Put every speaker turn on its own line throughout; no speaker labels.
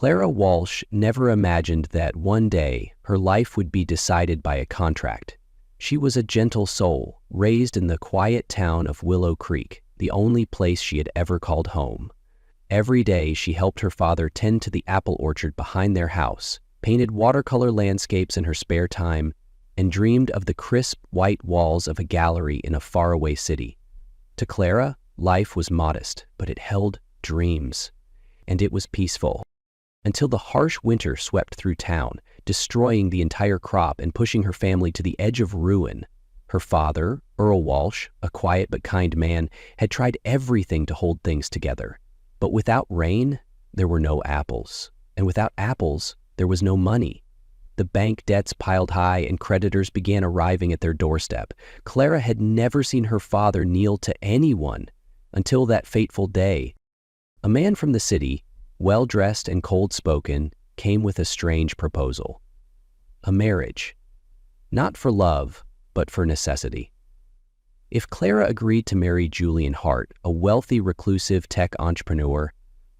Clara Walsh never imagined that one day her life would be decided by a contract. She was a gentle soul, raised in the quiet town of Willow Creek, the only place she had ever called home. Every day she helped her father tend to the apple orchard behind their house, painted watercolor landscapes in her spare time, and dreamed of the crisp white walls of a gallery in a faraway city. To Clara, life was modest, but it held dreams, and it was peaceful. Until the harsh winter swept through town, destroying the entire crop and pushing her family to the edge of ruin. Her father, Earl Walsh, a quiet but kind man, had tried everything to hold things together. But without rain, there were no apples. And without apples, there was no money. The bank debts piled high and creditors began arriving at their doorstep. Clara had never seen her father kneel to anyone until that fateful day. A man from the city, well-dressed and cold-spoken, came with a strange proposal. A marriage. Not for love, but for necessity. If Clara agreed to marry Julian Hart, a wealthy, reclusive tech entrepreneur,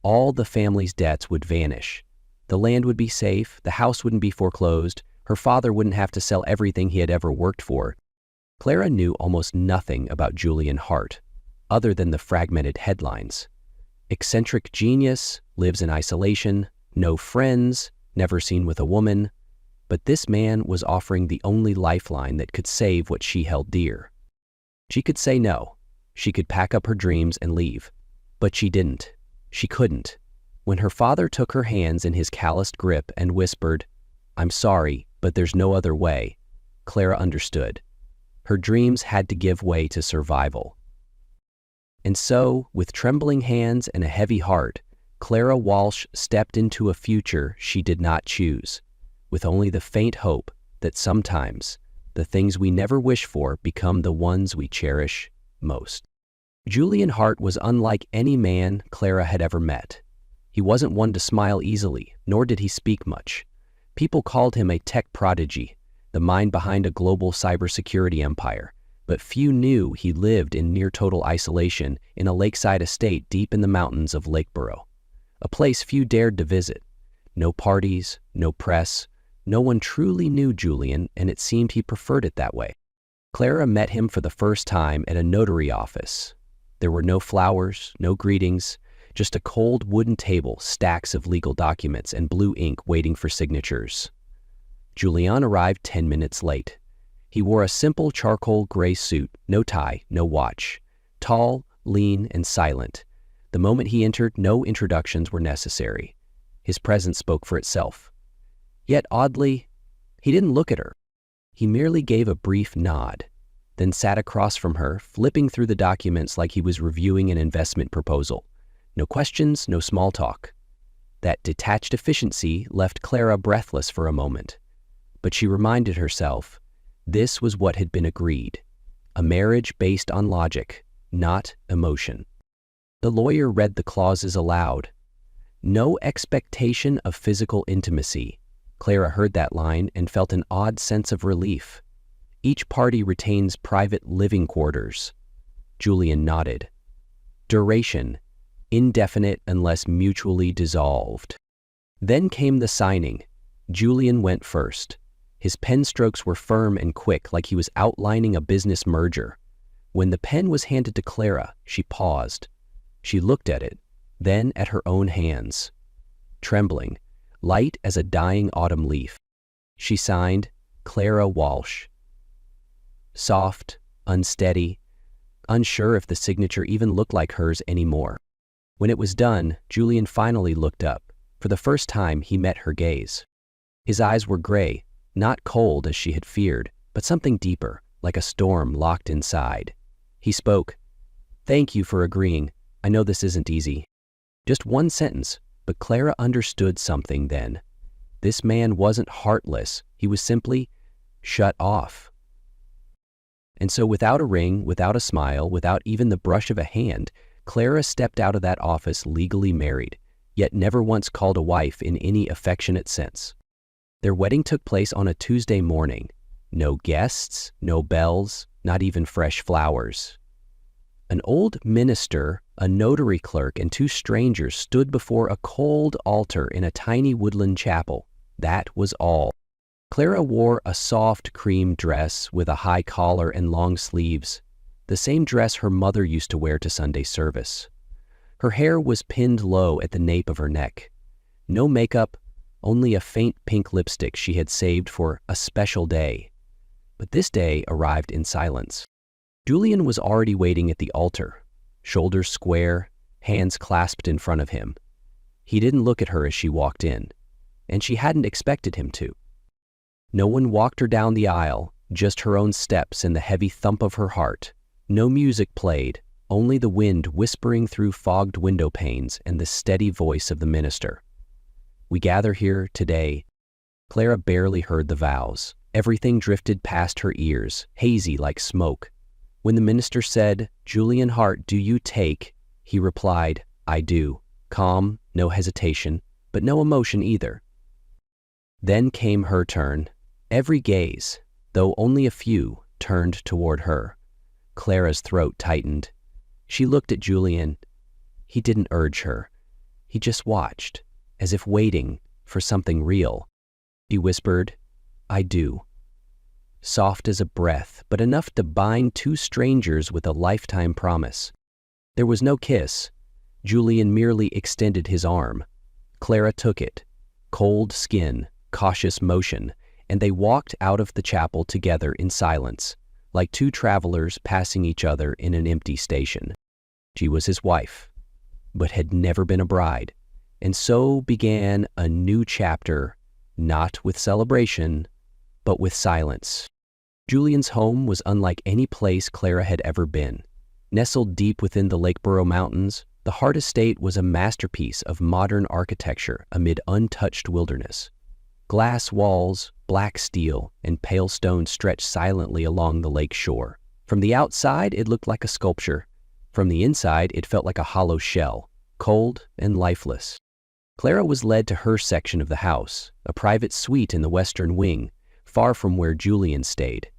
all the family's debts would vanish. The land would be safe, the house wouldn't be foreclosed, her father wouldn't have to sell everything he had ever worked for. Clara knew almost nothing about Julian Hart, other than the fragmented headlines. Eccentric genius, lives in isolation, no friends, never seen with a woman. But this man was offering the only lifeline that could save what she held dear. She could say no. She could pack up her dreams and leave. But she didn't. She couldn't. When her father took her hands in his calloused grip and whispered, "I'm sorry, but there's no other way," Clara understood. Her dreams had to give way to survival. And so, with trembling hands and a heavy heart, Clara Walsh stepped into a future she did not choose, with only the faint hope that sometimes the things we never wish for become the ones we cherish most. Julian Hart was unlike any man Clara had ever met. He wasn't one to smile easily, nor did he speak much. People called him a tech prodigy, the mind behind a global cybersecurity empire, but few knew he lived in near-total isolation in a lakeside estate deep in the mountains of Lakeboro, a place few dared to visit. No parties, no press, no one truly knew Julian, and it seemed he preferred it that way. Clara met him for the first time at a notary office. There were no flowers, no greetings, just a cold wooden table, stacks of legal documents, and blue ink waiting for signatures. Julian arrived 10 minutes late. He wore a simple charcoal gray suit, no tie, no watch. Tall, lean, and silent. The moment he entered, no introductions were necessary. His presence spoke for itself. Yet oddly, he didn't look at her. He merely gave a brief nod, then sat across from her, flipping through the documents like he was reviewing an investment proposal. No questions, no small talk. That detached efficiency left Clara breathless for a moment. But she reminded herself, this was what had been agreed. A marriage based on logic, not emotion. The lawyer read the clauses aloud. No expectation of physical intimacy. Clara heard that line and felt an odd sense of relief. Each party retains private living quarters. Julian nodded. Duration. Indefinite unless mutually dissolved. Then came the signing. Julian went first. His pen strokes were firm and quick, like he was outlining a business merger. When the pen was handed to Clara, she paused. She looked at it, then at her own hands. Trembling, light as a dying autumn leaf, she signed, Clara Walsh. Soft, unsteady, unsure if the signature even looked like hers anymore. When it was done, Julian finally looked up. For the first time, he met her gaze. His eyes were gray, not cold as she had feared, but something deeper, like a storm locked inside. He spoke. "Thank you for agreeing. I know this isn't easy." Just one sentence, but Clara understood something then. This man wasn't heartless. He was simply shut off. And so without a ring, without a smile, without even the brush of a hand, Clara stepped out of that office legally married, yet never once called a wife in any affectionate sense. Their wedding took place on a Tuesday morning. No guests, no bells, not even fresh flowers. An old minister, a notary clerk, and two strangers stood before a cold altar in a tiny woodland chapel. That was all. Clara wore a soft cream dress with a high collar and long sleeves, the same dress her mother used to wear to Sunday service. Her hair was pinned low at the nape of her neck. No makeup, only a faint pink lipstick she had saved for a special day. But this day arrived in silence. Julian was already waiting at the altar, shoulders square, hands clasped in front of him. He didn't look at her as she walked in, and she hadn't expected him to. No one walked her down the aisle, just her own steps and the heavy thump of her heart. No music played, only the wind whispering through fogged window panes and the steady voice of the minister. "We gather here today." Clara barely heard the vows. Everything drifted past her ears, hazy like smoke. When the minister said, "Julian Hart, do you take?" he replied, "I do." Calm, no hesitation, but no emotion either. Then came her turn. Every gaze, though only a few, turned toward her. Clara's throat tightened. She looked at Julian. He didn't urge her. He just watched, as if waiting for something real. He whispered, "I do." Soft as a breath, but enough to bind two strangers with a lifetime promise. There was no kiss. Julian merely extended his arm. Clara took it. Cold skin, cautious motion, and they walked out of the chapel together in silence, like two travelers passing each other in an empty station. She was his wife, but had never been a bride, and so began a new chapter, not with celebration, but with silence. Julian's home was unlike any place Clara had ever been. Nestled deep within the Lakeboro Mountains, the Hart estate was a masterpiece of modern architecture amid untouched wilderness. Glass walls, black steel, and pale stone stretched silently along the lake shore. From the outside, it looked like a sculpture. From the inside, it felt like a hollow shell, cold and lifeless. Clara was led to her section of the house, a private suite in the western wing, far from where Julian stayed.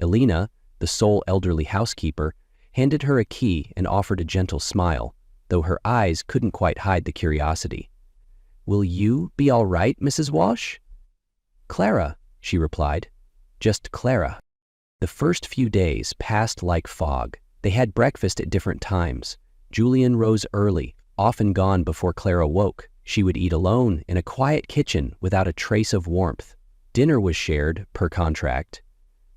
Elena, the sole elderly housekeeper, handed her a key and offered a gentle smile, though her eyes couldn't quite hide the curiosity. "Will you be all right, Mrs. Walsh?" "Clara," she replied. Just Clara. The first few days passed like fog. They had breakfast at different times. Julian rose early, often gone before Clara woke. She would eat alone in a quiet kitchen without a trace of warmth. Dinner was shared, per contract,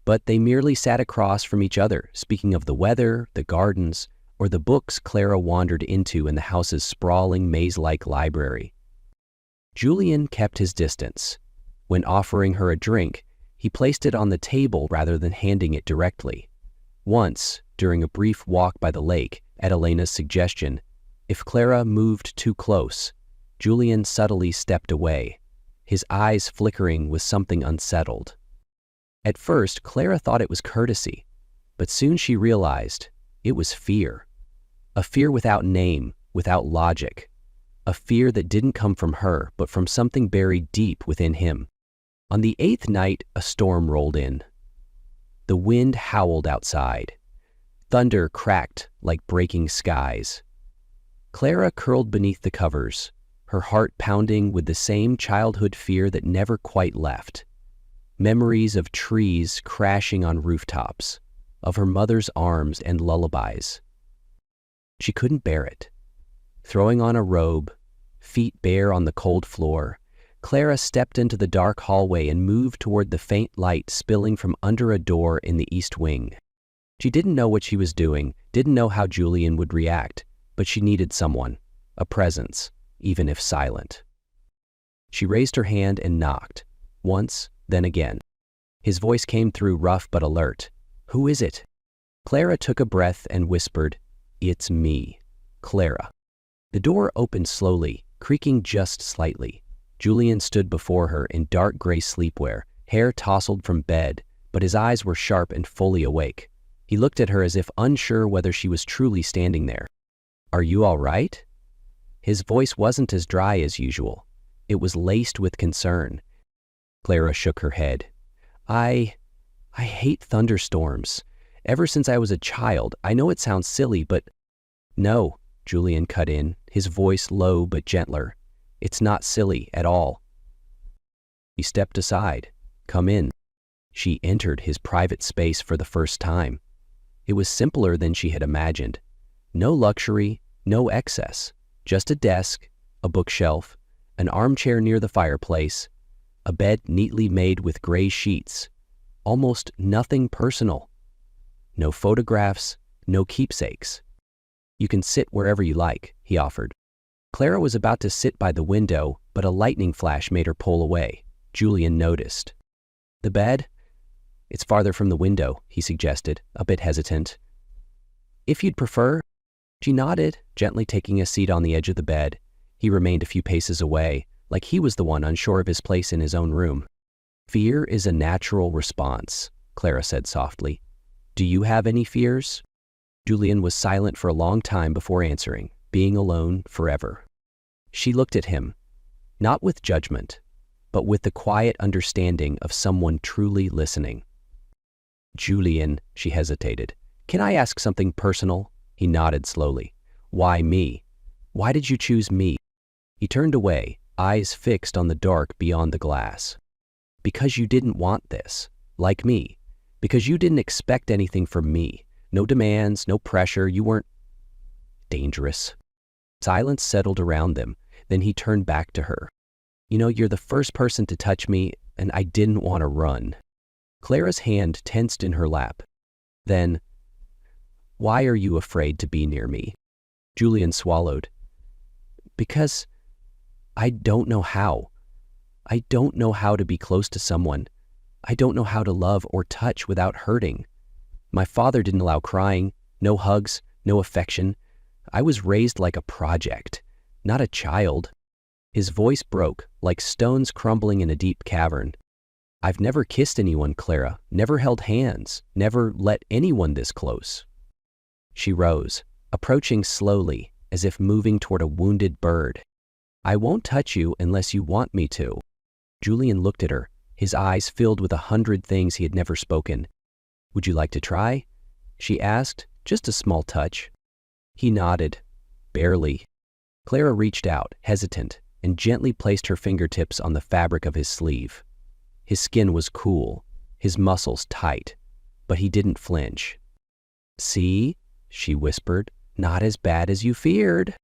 but they merely sat across from each other, speaking of the weather, the gardens, or the books Clara wandered into in the house's sprawling maze-like library. Julian kept his distance. When offering her a drink, he placed it on the table rather than handing it directly. Once, during a brief walk by the lake, at Elena's suggestion, if Clara moved too close, Julian subtly stepped away, his eyes flickering with something unsettled. At first, Clara thought it was courtesy, but soon she realized it was fear. A fear without name, without logic. A fear that didn't come from her, but from something buried deep within him. On the 8th night, a storm rolled in. The wind howled outside. Thunder cracked like breaking skies. Clara curled beneath the covers, her heart pounding with the same childhood fear that never quite left. Memories of trees crashing on rooftops, of her mother's arms and lullabies. She couldn't bear it. Throwing on a robe, feet bare on the cold floor, Clara stepped into the dark hallway and moved toward the faint light spilling from under a door in the east wing. She didn't know what she was doing, didn't know how Julian would react, but she needed someone, a presence, even if silent. She raised her hand and knocked, once, then again. His voice came through rough but alert. "Who is it?" Clara took a breath and whispered, "It's me, Clara." The door opened slowly, creaking just slightly. Julian stood before her in dark gray sleepwear, hair tousled from bed, but his eyes were sharp and fully awake. He looked at her as if unsure whether she was truly standing there. "Are you all right?" His voice wasn't as dry as usual. It was laced with concern. Clara shook her head. I hate thunderstorms. Ever since I was a child. I know it sounds silly, but—" "No," Julian cut in, his voice low but gentler. "It's not silly at all." He stepped aside. "Come in." She entered his private space for the first time. It was simpler than she had imagined. No luxury, no excess, just a desk, a bookshelf, an armchair near the fireplace, a bed neatly made with gray sheets. Almost nothing personal. No photographs, no keepsakes. "You can sit wherever you like," he offered. Clara was about to sit by the window, but a lightning flash made her pull away. Julian noticed. "The bed? It's farther from the window," he suggested, a bit hesitant. "If you'd prefer." She nodded, gently taking a seat on the edge of the bed. He remained a few paces away, like he was the one unsure of his place in his own room. "Fear is a natural response," Clara said softly. "Do you have any fears?" Julian was silent for a long time before answering, being alone forever. She looked at him, not with judgment, but with the quiet understanding of someone truly listening. "Julian," she hesitated. "Can I ask something personal?" He nodded slowly. "Why me? Why did you choose me?" He turned away, eyes fixed on the dark beyond the glass. "Because you didn't want this, like me. Because you didn't expect anything from me. No demands, no pressure. You weren't dangerous." Silence settled around them. Then he turned back to her. "You know, you're the first person to touch me, and I didn't want to run." Clara's hand tensed in her lap. Then, "Why are you afraid to be near me?" Julian swallowed. "Because I don't know how. I don't know how to be close to someone. I don't know how to love or touch without hurting. My father didn't allow crying, no hugs, no affection. I was raised like a project, not a child." His voice broke, like stones crumbling in a deep cavern. "I've never kissed anyone, Clara, never held hands, never let anyone this close." She rose, approaching slowly, as if moving toward a wounded bird. "I won't touch you unless you want me to." Julian looked at her, his eyes filled with 100 things he had never spoken. "Would you like to try?" she asked, just a small touch. He nodded. "Barely." Clara reached out, hesitant, and gently placed her fingertips on the fabric of his sleeve. His skin was cool, his muscles tight, but he didn't flinch. "See?" she whispered. "Not as bad as you feared."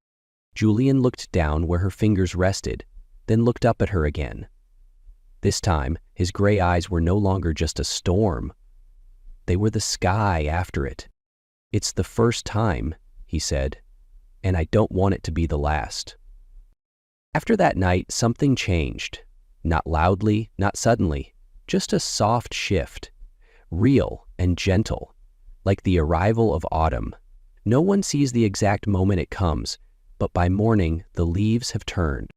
Julian looked down where her fingers rested, then looked up at her again. This time, his gray eyes were no longer just a storm. They were the sky after it. "It's the first time," he said, "and I don't want it to be the last." After that night, something changed. Not loudly, not suddenly, just a soft shift, real and gentle, like the arrival of autumn. No one sees the exact moment it comes, but by morning, the leaves have turned.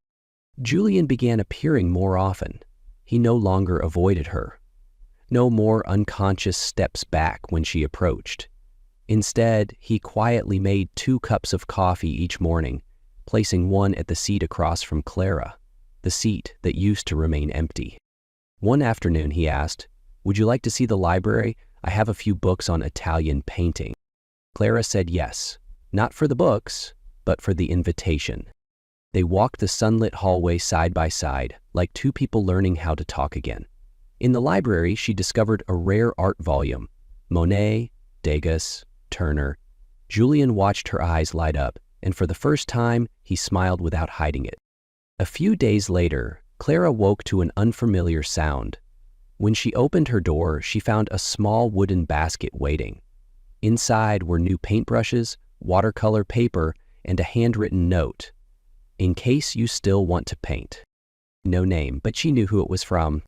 Julian began appearing more often. He no longer avoided her. No more unconscious steps back when she approached. Instead, he quietly made 2 cups of coffee each morning, placing one at the seat across from Clara, the seat that used to remain empty. One afternoon he asked, "Would you like to see the library? I have a few books on Italian painting." Clara said yes, not for the books, but for the invitation. They walked the sunlit hallway side by side, like 2 people learning how to talk again. In the library, she discovered a rare art volume, Monet, Degas, Turner. Julian watched her eyes light up, and for the first time, he smiled without hiding it. A few days later, Clara woke to an unfamiliar sound. When she opened her door, she found a small wooden basket waiting. Inside were new paintbrushes, watercolor paper, and a handwritten note. "In case you still want to paint." No name, but she knew who it was from.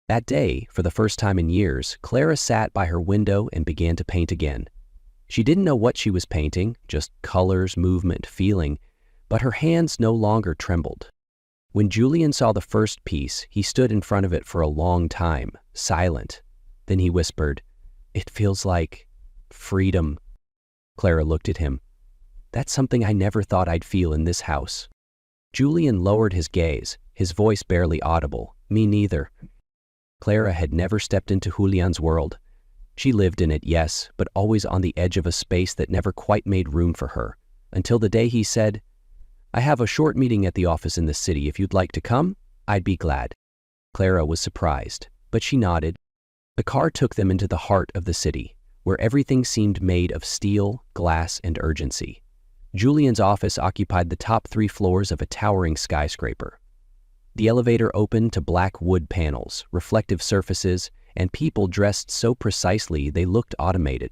That day, for the first time in years, Clara sat by her window and began to paint again. She didn't know what she was painting, just colors, movement, feeling, but her hands no longer trembled. When Julian saw the first piece, he stood in front of it for a long time, silent. Then he whispered, "It feels like freedom." Clara looked at him. "That's something I never thought I'd feel in this house." Julian lowered his gaze, his voice barely audible. "Me neither." Clara had never stepped into Julian's world. She lived in it, yes, but always on the edge of a space that never quite made room for her, until the day he said, "I have a short meeting at the office in the city. If you'd like to come, I'd be glad." Clara was surprised, but she nodded. The car took them into the heart of the city, where everything seemed made of steel, glass, and urgency. Julian's office occupied the top 3 floors of a towering skyscraper. The elevator opened to black wood panels, reflective surfaces, and people dressed so precisely they looked automated.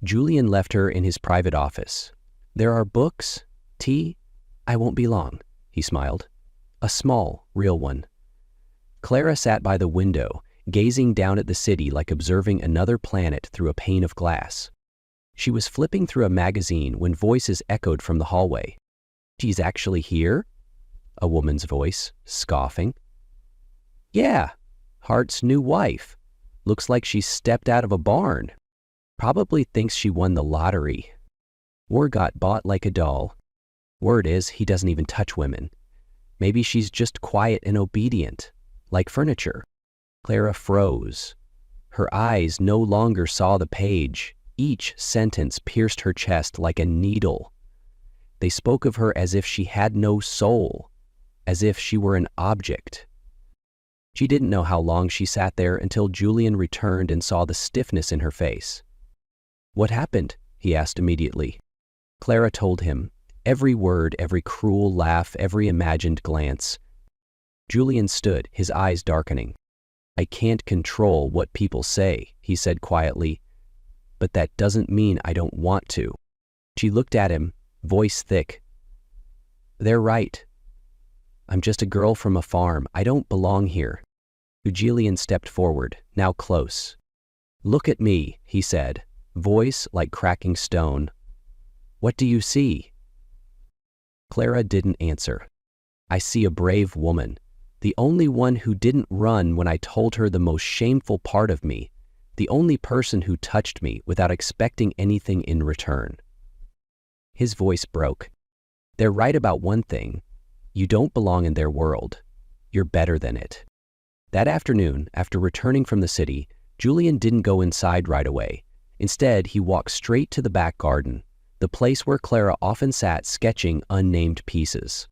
Julian left her in his private office. "There are books, tea. I won't be long," he smiled. A small, real one. Clara sat by the window, gazing down at the city like observing another planet through a pane of glass. She was flipping through a magazine when voices echoed from the hallway. "She's actually here?" A woman's voice, scoffing. "Yeah, Hart's new wife. Looks like she stepped out of a barn. Probably thinks she won the lottery. Or got bought like a doll. Word is, he doesn't even touch women. Maybe she's just quiet and obedient, like furniture." Clara froze. Her eyes no longer saw the page. Each sentence pierced her chest like a needle. They spoke of her as if she had no soul, as if she were an object. She didn't know how long she sat there until Julian returned and saw the stiffness in her face. "What happened?" he asked immediately. Clara told him, every word, every cruel laugh, every imagined glance. Julian stood, his eyes darkening. "I can't control what people say," he said quietly, "but that doesn't mean I don't want to." She looked at him, voice thick. "They're right. I'm just a girl from a farm. I don't belong here." Julian stepped forward, now close. "Look at me," he said, voice like cracking stone. "What do you see?" Clara didn't answer. "I see a brave woman. The only one who didn't run when I told her the most shameful part of me, the only person who touched me without expecting anything in return." His voice broke. "They're right about one thing. You don't belong in their world. You're better than it." That afternoon, after returning from the city, Julian didn't go inside right away. Instead, he walked straight to the back garden, the place where Clara often sat sketching unnamed pieces.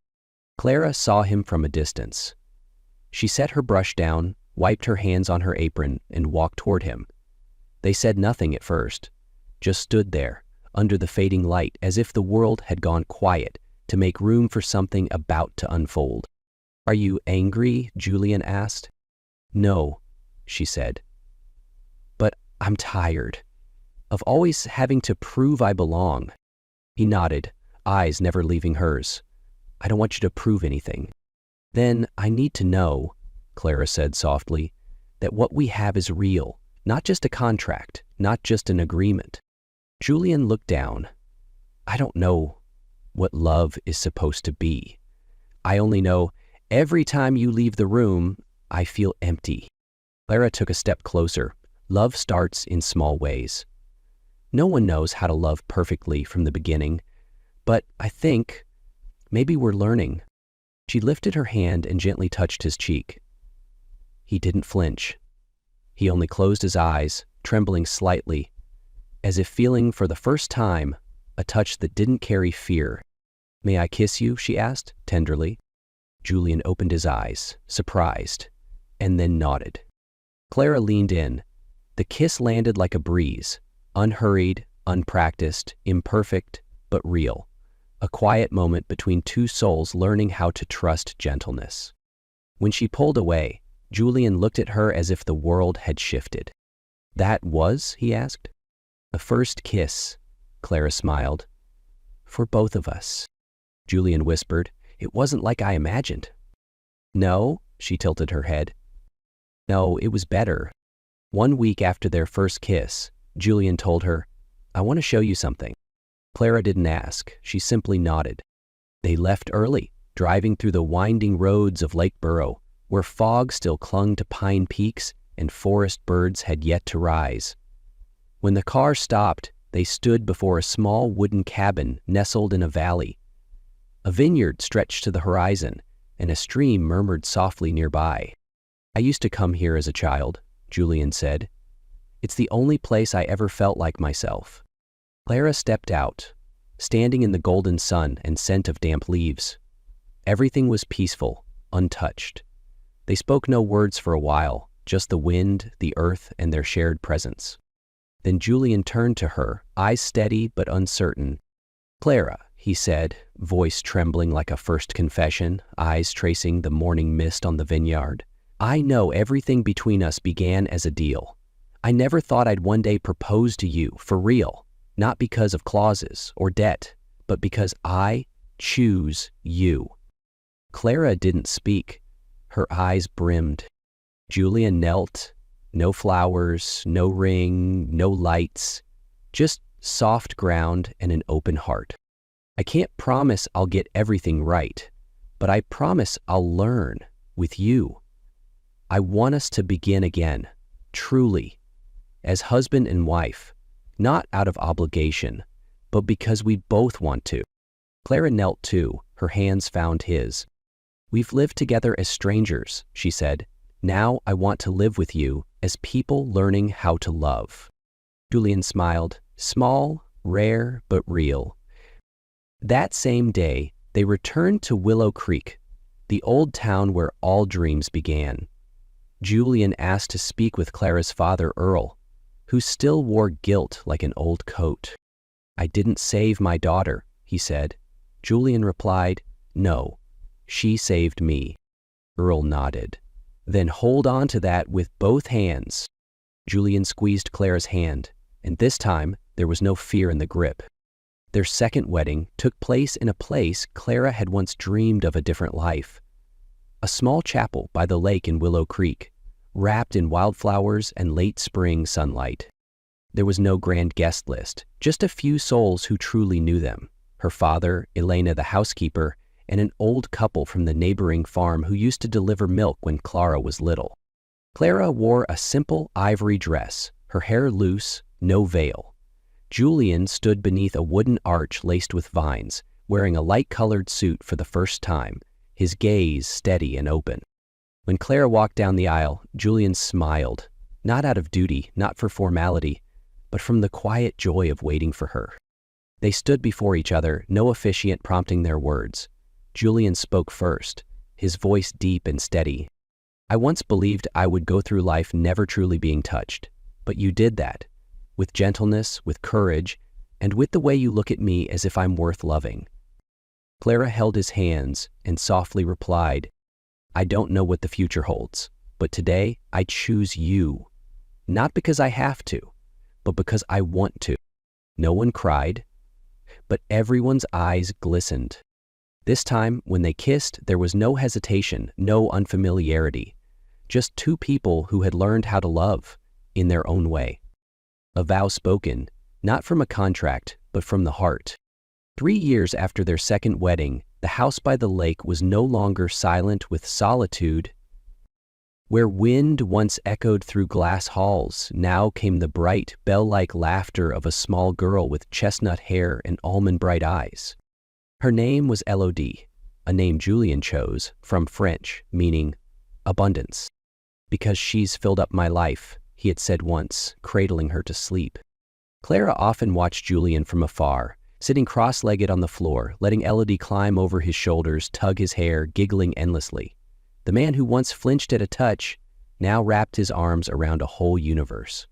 Clara saw him from a distance. She set her brush down, wiped her hands on her apron, and walked toward him. They said nothing at first, just stood there, under the fading light, as if the world had gone quiet to make room for something about to unfold. "Are you angry?" Julian asked. "No," she said. "But I'm tired of always having to prove I belong." He nodded, eyes never leaving hers. "I don't want you to prove anything." "Then I need to know," Clara said softly, "that what we have is real, not just a contract, not just an agreement." Julian looked down. "I don't know what love is supposed to be. I only know every time you leave the room, I feel empty." Clara took a step closer. Love starts in small ways. No one knows how to love perfectly from the beginning, but I think maybe we're learning. She lifted her hand and gently touched his cheek. He didn't flinch. He only closed his eyes, trembling slightly, as if feeling for the first time a touch that didn't carry fear. "May I kiss you?" she asked, tenderly. Julian opened his eyes, surprised, and then nodded. Clara leaned in. The kiss landed like a breeze, unhurried, unpracticed, imperfect, but real. A quiet moment between two souls learning how to trust gentleness. When she pulled away, Julian looked at her as if the world had shifted. "That was?" he asked. "A first kiss," Clara smiled. "For both of us," Julian whispered. "It wasn't like I imagined." "No," she tilted her head. "No, it was better." 1 week after their first kiss, Julian told her, "I want to show you something." Clara didn't ask, she simply nodded. They left early, driving through the winding roads of Lake Burrow, where fog still clung to pine peaks and forest birds had yet to rise. When the car stopped, they stood before a small wooden cabin nestled in a valley. A vineyard stretched to the horizon, and a stream murmured softly nearby. "I used to come here as a child," Julian said. It's the only place I ever felt like myself." Clara stepped out, standing in the golden sun and scent of damp leaves. Everything was peaceful, untouched. They spoke no words for a while, just the wind, the earth, and their shared presence. Then Julian turned to her, eyes steady but uncertain. "Clara," he said, voice trembling like a first confession, eyes tracing the morning mist on the vineyard. "I know everything between us began as a deal. I never thought I'd one day propose to you, for real, not because of clauses or debt, but because I choose you." Clara didn't speak. Her eyes brimmed. Julian knelt. No flowers, no ring, no lights, just soft ground and an open heart. "I can't promise I'll get everything right, but I promise I'll learn with you. I want us to begin again, truly, as husband and wife, not out of obligation, but because we both want to." Clara knelt too, her hands found his. "We've lived together as strangers," she said. "Now I want to live with you as people learning how to love." Julian smiled, small, rare, but real. That same day, they returned to Willow Creek, the old town where all dreams began. Julian asked to speak with Clara's father, Earl, who still wore guilt like an old coat. "I didn't save my daughter," he said. Julian replied, "No, she saved me." Earl nodded. "Then hold on to that with both hands." Julian squeezed Clara's hand, and this time there was no fear in the grip. Their second wedding took place in a place Clara had once dreamed of a different life. A small chapel by the lake in Willow Creek, wrapped in wildflowers and late spring sunlight. There was no grand guest list, just a few souls who truly knew them. Her father, Elena the housekeeper, and an old couple from the neighboring farm who used to deliver milk when Clara was little. Clara wore a simple ivory dress, her hair loose, no veil. Julian stood beneath a wooden arch laced with vines, wearing a light-colored suit for the first time, his gaze steady and open. When Clara walked down the aisle, Julian smiled, not out of duty, not for formality, but from the quiet joy of waiting for her. They stood before each other, no officiant prompting their words. Julian spoke first, his voice deep and steady. "I once believed I would go through life never truly being touched, but you did that, with gentleness, with courage, and with the way you look at me as if I'm worth loving." Clara held his hands and softly replied, "I don't know what the future holds, but today I choose you, not because I have to, but because I want to." No one cried, but everyone's eyes glistened. This time, when they kissed, there was no hesitation, no unfamiliarity, just two people who had learned how to love in their own way. A vow spoken, not from a contract, but from the heart. 3 years after their second wedding, the house by the lake was no longer silent with solitude. Where wind once echoed through glass halls, now came the bright, bell-like laughter of a small girl with chestnut hair and almond-bright eyes. Her name was Elodie, a name Julian chose, from French, meaning abundance. "Because she's filled up my life," he had said once, cradling her to sleep. Clara often watched Julian from afar, sitting cross-legged on the floor, letting Elodie climb over his shoulders, tug his hair, giggling endlessly. The man who once flinched at a touch now wrapped his arms around a whole universe.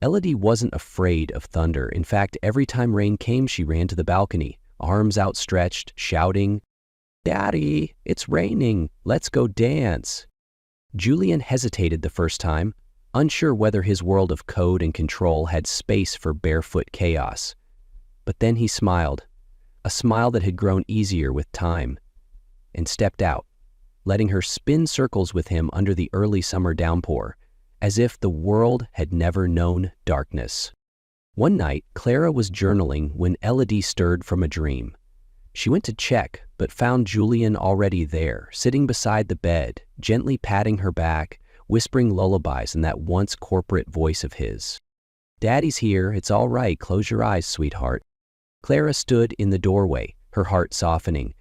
Elodie wasn't afraid of thunder. In fact, every time rain came, she ran to the balcony, arms outstretched, shouting, "Daddy, it's raining, let's go dance." Julian hesitated the first time, unsure whether his world of code and control had space for barefoot chaos. But then he smiled, a smile that had grown easier with time, and stepped out, letting her spin circles with him under the early summer downpour, as if the world had never known darkness. One night, Clara was journaling when Elodie stirred from a dream. She went to check, but found Julian already there, sitting beside the bed, gently patting her back, whispering lullabies in that once corporate voice of his. "Daddy's here, it's all right, close your eyes, sweetheart." Clara stood in the doorway, her heart softening.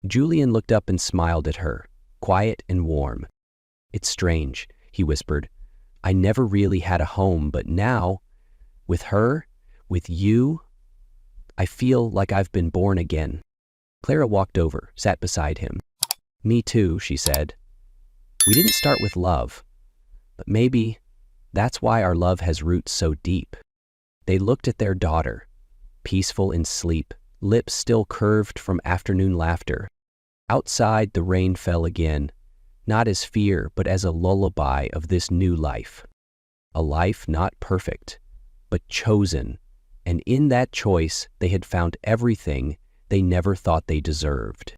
Julian looked up and smiled at her, quiet and warm. "It's strange," he whispered. I never really had a home, but now, with her, with you, I feel like I've been born again." Clara walked over, sat beside him. "Me too," she said. "We didn't start with love, but maybe that's why our love has roots so deep." They looked at their daughter, peaceful in sleep, lips still curved from afternoon laughter. Outside, the rain fell again, not as fear, but as a lullaby of this new life. A life not perfect, but chosen, and in that choice they had found everything they never thought they deserved.